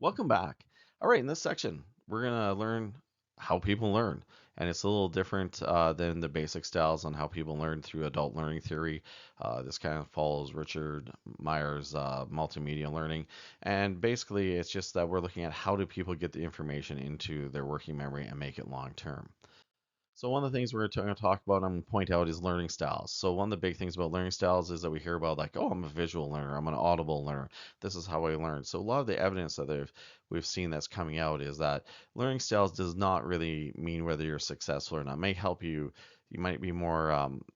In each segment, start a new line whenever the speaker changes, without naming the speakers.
Welcome back. All right, in this section, we're going to learn how people learn. And it's a little different than the basic styles on how people learn through adult learning theory. This kind of follows Richard Meyer's multimedia learning. And basically, it's just that we're looking at how do people get the information into their working memory and make it long term. So one of the things we're going to talk about, I'm going to point out, is learning styles. So one of the big things about learning styles is that we hear about like, oh, I'm a visual learner, I'm an audible learner. This is how I learn. So a lot of the evidence that we've seen that's coming out is that learning styles does not really mean whether you're successful or not. It may help you. You might be more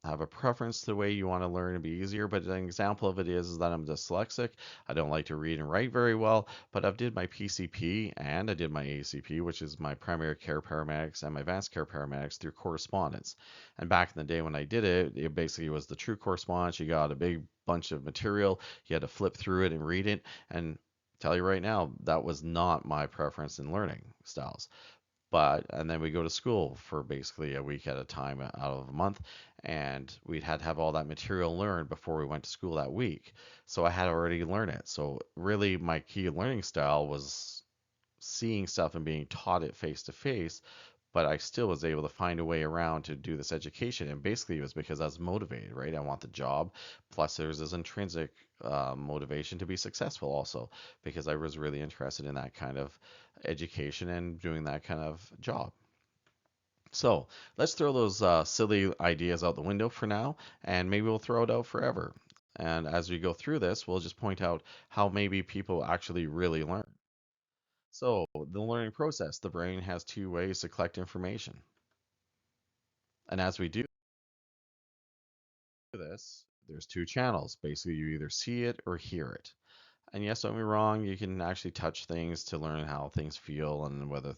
have a preference to the way you want to learn and be easier. But an example of it is that I'm dyslexic. I don't like to read and write very well, but I've did my PCP and I did my ACP, which is my primary care paramedics and my advanced care paramedics through correspondence. And back in the day when I did it, it basically was the true correspondence. You got a big bunch of material, you had to flip through it and read it. And tell you right now, that was not my preference in learning styles. But and then we go to school for basically a week at a time out of a month, and we'd had to have all that material learned before we went to school that week. So I had already learned it. So really, my key learning style was seeing stuff and being taught it face to face, but I still was able to find a way around to do this education. And basically, it was because I was motivated, right? I want the job. Plus, there's this intrinsic motivation to be successful also, because I was really interested in that kind of education and doing that kind of job. So let's throw those silly ideas out the window for now, and maybe we'll throw it out forever. And as we go through this, we'll just point out how maybe people actually really learn. So, the learning process, the brain has two ways to collect information. And as we do this, there's two channels. Basically, you either see it or hear it. And yes, don't be wrong, you can actually touch things to learn how things feel and whether,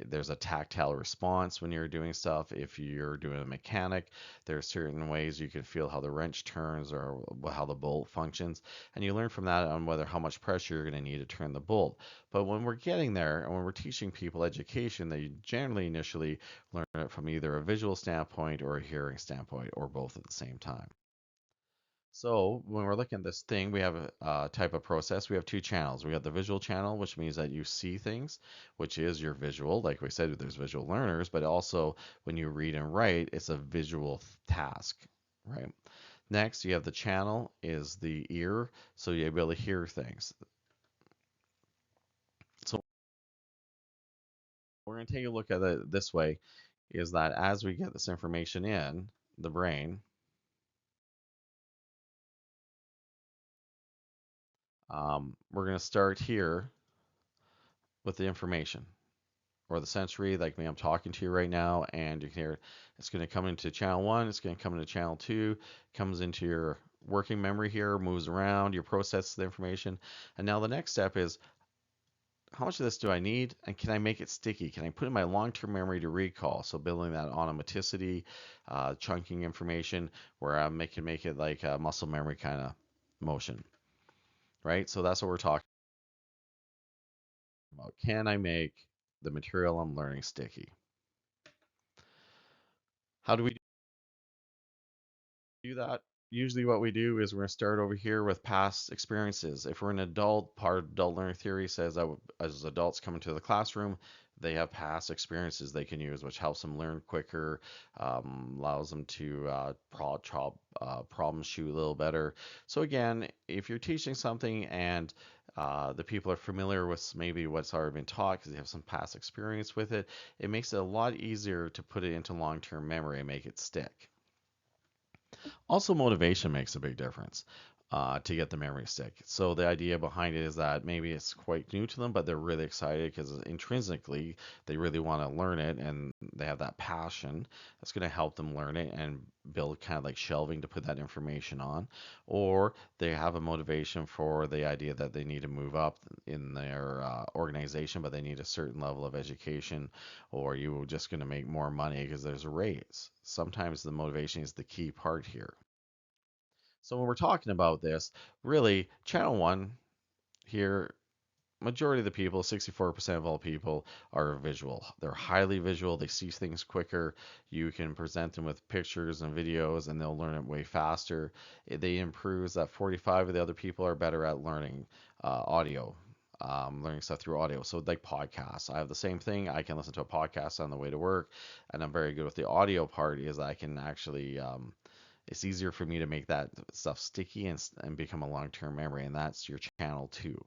there's a tactile response when you're doing stuff. If you're doing a mechanic, there are certain ways you can feel how the wrench turns or how the bolt functions, and you learn from that on whether how much pressure you're going to need to turn the bolt. But when we're getting there and when we're teaching people education, they generally initially learn it from either a visual standpoint or a hearing standpoint or both at the same time. So when we're looking at this thing, we have a type of process. We have two channels. We have the visual channel, which means that you see things, which is your visual. Like we said, there's visual learners, but also when you read and write, it's a visual task, right? Next, you have the channel is the ear, so you're able to hear things. So we're going to take a look at it this way, is that as we get this information in the brain, we're going to start here with the information. Or the sensory, like me, I'm talking to you right now, and you can hear it's going to come into channel one, it's going to come into channel two, comes into your working memory here, moves around, you process the information. And now the next step is how much of this do I need, and can I make it sticky? Can I put in my long-term memory to recall? So building that automaticity, chunking information, where I make it like a muscle memory kind of motion, right? So that's what we're talking about. Can I make the material I'm learning sticky? How do we do that? Usually, what we do is we're going to start over here with past experiences. If we're an adult, part of adult learning theory says that as adults come into the classroom, they have past experiences they can use, which helps them learn quicker, allows them to problem shoot a little better. So, again, if you're teaching something and the people are familiar with maybe what's already been taught because they have some past experience with it, it makes it a lot easier to put it into long term memory and make it stick. Also, motivation makes a big difference to get the memory stick. So the idea behind it is that maybe it's quite new to them, but they're really excited because intrinsically they really want to learn it and they have that passion that's going to help them learn it and build kind of like shelving to put that information on. Or they have a motivation for the idea that they need to move up in their organization, but they need a certain level of education, or you're just going to make more money because there's a raise. Sometimes the motivation is the key part here. So when we're talking about this, really, channel one here, majority of the people, 64% of all people, are visual. They're highly visual. They see things quicker. You can present them with pictures and videos, and they'll learn it way faster. They improves that 45 of the other people are better at learning audio. learning stuff through audio. So like podcasts, I have the same thing. I can listen to a podcast on the way to work, and I'm very good with the audio part. Is I can actually it's easier for me to make that stuff sticky and become a long-term memory, and that's your channel two.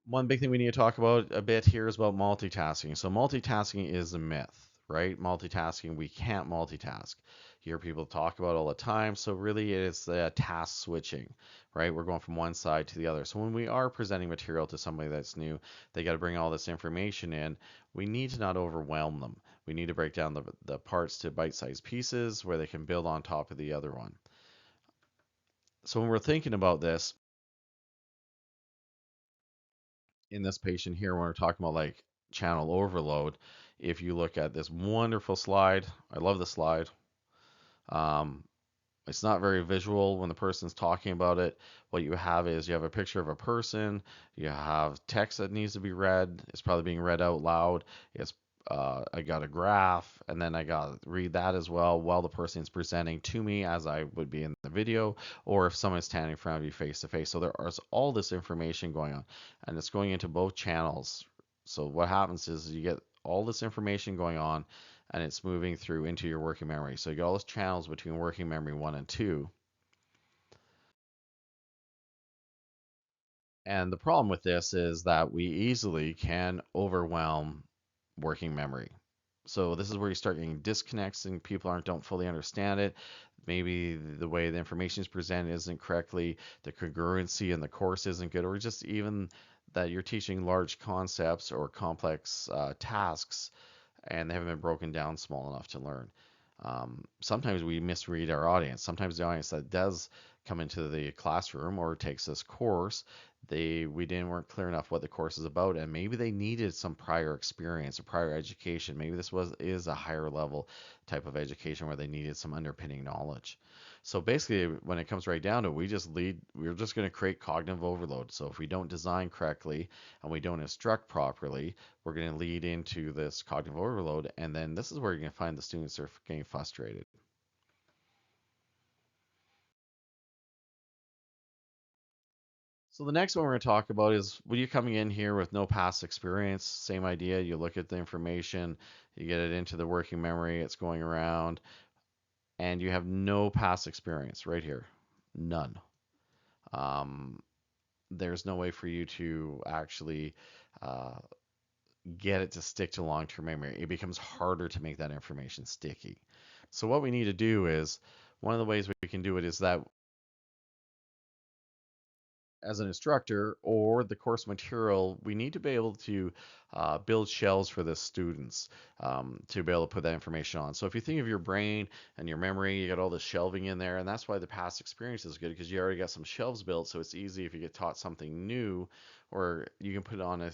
One big thing we need to talk about a bit here is about multitasking. So multitasking is a myth, right? Multitasking, we can't multitask. You hear people talk about it all the time. So really it's task switching, right? We're going from one side to the other. So when we are presenting material to somebody that's new, they got to bring all this information in. We need to not overwhelm them. We need to break down the parts to bite-sized pieces where they can build on top of the other one. So when we're thinking about this, in this patient here, when we're talking about like channel overload, if you look at this wonderful slide, I love the slide. Um, it's not very visual when the person's talking about it. What you have is you have a picture of a person, you have text that needs to be read. It's probably being read out loud. It's I got a graph, and then I got to read that as well while the person's presenting to me as I would be in the video, or if someone's standing in front of you face to face. So there is all this information going on, and it's going into both channels. So what happens is you get all this information going on, and it's moving through into your working memory. So you got all those channels between working memory one and two. And the problem with this is that we easily can overwhelm working memory. So this is where you start getting disconnects and people aren't don't fully understand it. Maybe the way the information is presented isn't correctly, the congruency in the course isn't good, or just even that you're teaching large concepts or complex tasks and they haven't been broken down small enough to learn. Sometimes we misread our audience. Sometimes the audience that does come into the classroom or takes this course, we didn't weren't clear enough what the course is about, and maybe they needed some prior experience or prior education. Maybe this was is a higher level type of education where they needed some underpinning knowledge. So basically, when it comes right down to it, we're just going to create cognitive overload. So if we don't design correctly and we don't instruct properly, we're going to lead into this cognitive overload. And then this is where you're going to find the students are getting frustrated. So the next one we're going to talk about is when you're coming in here with no past experience, same idea. You look at the information, you get it into the working memory, it's going around, and you have no past experience right here. None. Um, there's no way for you to actually uh, get it to stick to long-term memory. It becomes harder to make that information sticky. So what we need to do is one of the ways we can do it is that as an instructor or the course material, we need to be able to build shells for the students to be able to put that information on. So if you think of your brain and your memory, you got all this shelving in there, and that's why the past experience is good because you already got some shelves built. So it's easy if you get taught something new, or you can put it on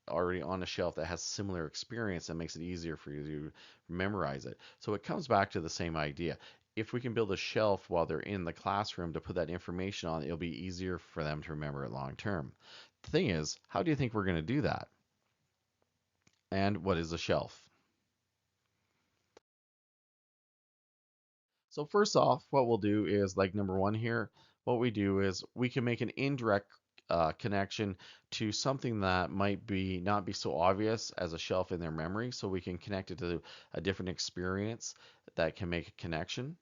already on a shelf that has similar experience and makes it easier for you to memorize it. So it comes back to the same idea. If we can build a shelf while they're in the classroom to put that information on, it'll be easier for them to remember it long term. The thing is, how do you think we're going to do that? And what is a shelf? So first off, what we'll do is like number one here, what we do is we can make an indirect connection to something that might be not be so obvious as a shelf in their memory. So we can connect it to a different experience that can make a connection.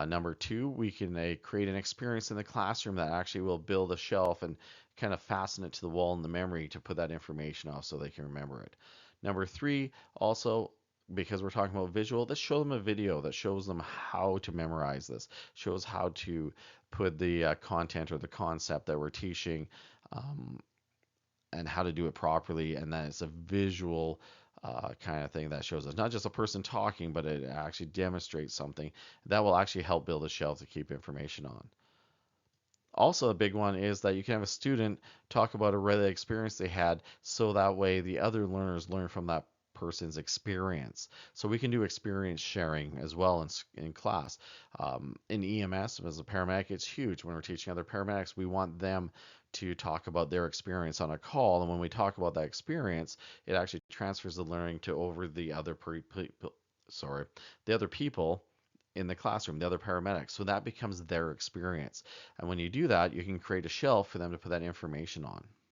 Number two, we can create an experience in the classroom that actually will build a shelf and kind of fasten it to the wall in the memory to put that information off so they can remember it. Number three, also because we're talking about visual, let's show them a video that shows them how to memorize this, shows how to put the content or the concept that we're teaching um, and how to do it properly. And then it's a visual kind of thing that shows us not just a person talking, but it actually demonstrates something that will actually help build a shelf to keep information on. Also, a big one is that you can have a student talk about a really experience they had, so that way the other learners learn from that person's experience. So we can do experience sharing as well in class. In EMS, as a paramedic, it's huge. When we're teaching other paramedics, we want them to talk about their experience on a call. And when we talk about that experience, it actually transfers the learning to over the other people in the classroom, the other paramedics. So that becomes their experience. And when you do that, you can create a shelf for them to put that information on.